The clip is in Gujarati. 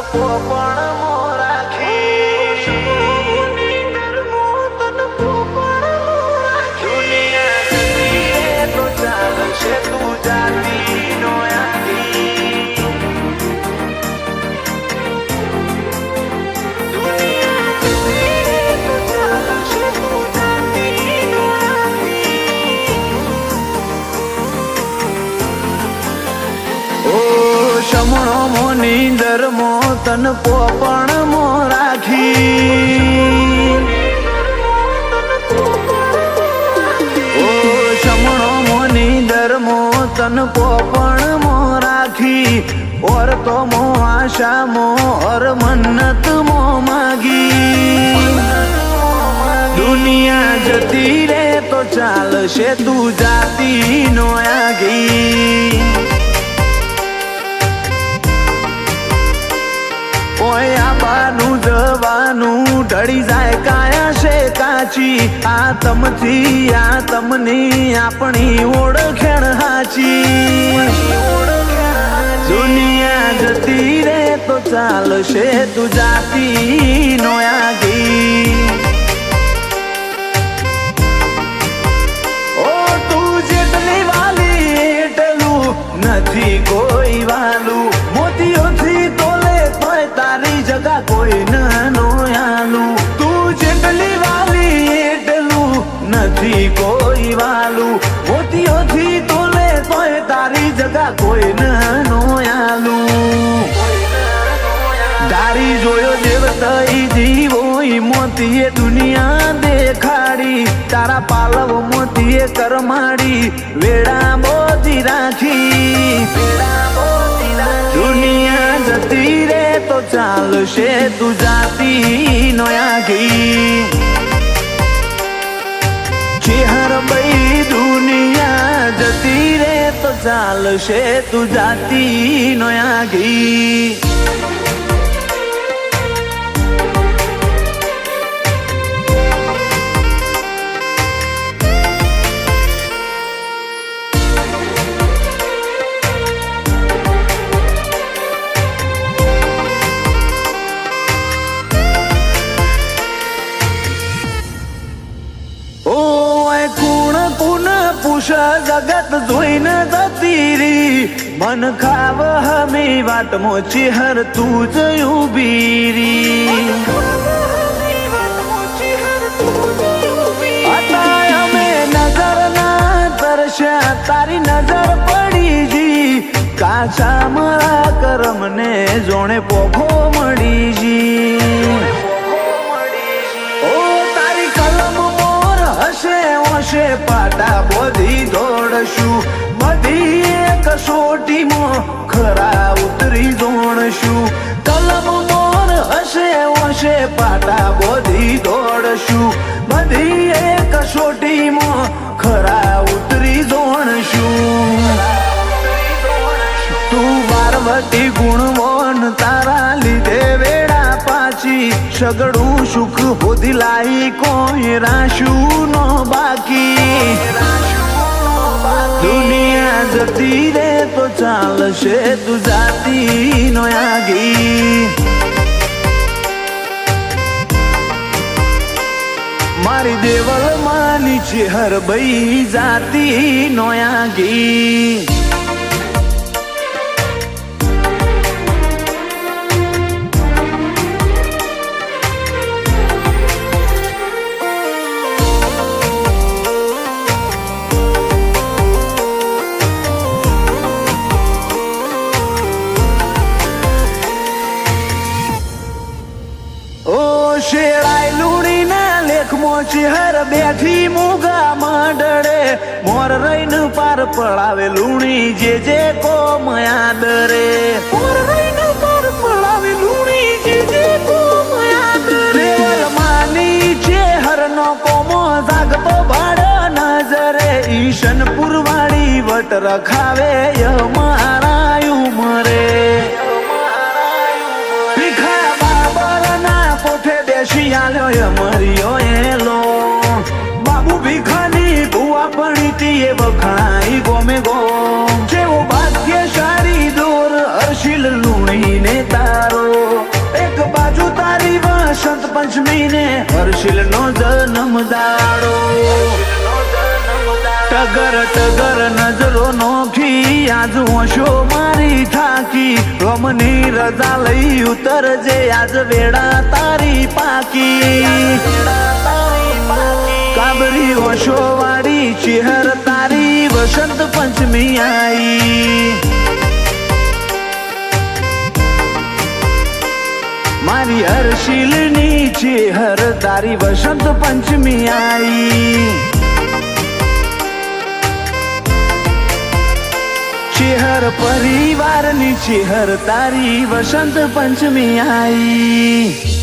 પોપણ મોરાખી દુનિયા જતી તો ચાલશે તું જાતી નો શમણો મોની ધર્મો તન પોપણ મોરાખી ઓ શમણો મોની ધર્મો તન પોપણ મોરાખી ઓર તો મો આશા મો ઓર મન્નત મો માગી દુનિયા જતી રે તો ચાલશે તું જાતી નો આગી આબાનું જવાનું ઢળી જાય કાયા છે કાચી આ તમની આપણી ઓળખેણ હાચી દુનિયા જતી રે તો ચાલશે તું જાતી નો આગી ઓ તું જેટલી વાલી એટલું નથી કોઈ વાલું મોતીઓથી તારી જગા કોઈ નો આલું તું જેટલી વાલી એટલું નથી કોઈ વાલું મોતીઓથી તોલે તોય તારી જગા કોઈ નો આલું તારી જોયો દેવતઈ જીવોઈ મોતીએ દુનિયા દેખાડી તારા પાલવ મોતીએ કરમાડી વેડા બોધી રાખી દુનિયા જતી રે તો ચાલશે તું જાતી નો આગી ચેહર બઈ દુનિયા જતી રે તો ચાલશે તું જાતી નો આગી જગત જોઈને જતી મન ખાવ હમી વાટ મોચી હર તું જ ઉભી રી અમે નજર ના તરસ્યા તારી નજર પડી જી કાચા મારા કરમ ને જોણે પોખો મળી જી હશે પાટા બોધી દોડશું બધી કસોટીમાં ખરા ઉતરી જોણશું કલમ મોર હશે પાટા બોધી દોડશું બધી કસોટીમાં ખરા ઉતરી જોણશું તું બારવટી ગુણવન તારા લીધે વેડા પાછી સગડું સુખ હોધી લાઈ કોઈ રાશું નો બાકી દુનિયા જતી રે તો ચાલશે તું જાતી નો આગી મારી દેવલ માની ચેહર બઈ જાતી નો આગી શેળાઈ લૂણી ના લેખમાં ચેહર બેઠી મૂગા મંડળે મોર રહીને પાર પડાવે લૂણી જે કોમ યાદરે મોર રહીને પાર પડાવે લૂણી જે કોમ યાદરે માની ચેહર નો કોમો જાગતો ભાડ નજરે ઈશનપુર વાળી વટ રખાવે મારા ઉમરે મરિયો એલો બાબુ ભીખાની ભુવા પણ તીએ વખણાઈ ગોમે ગો જેવો ભાગ્યશાળી દોર હર્ષિલ લુણી ને તારો મોટી આજ હોશો મારી થાકી ગમની રજા લઈ ઉતરજે આજ વેળા તારી પાકી કાબરી હોશો વાળી ચેહર તારી વસંત પંચમી આઈ મારી હર્ષિલની ચેહર તારી વસંત પંચમી આઈ ચેહર પરિવારની ચેહર તારી વસંત પંચમી આઈ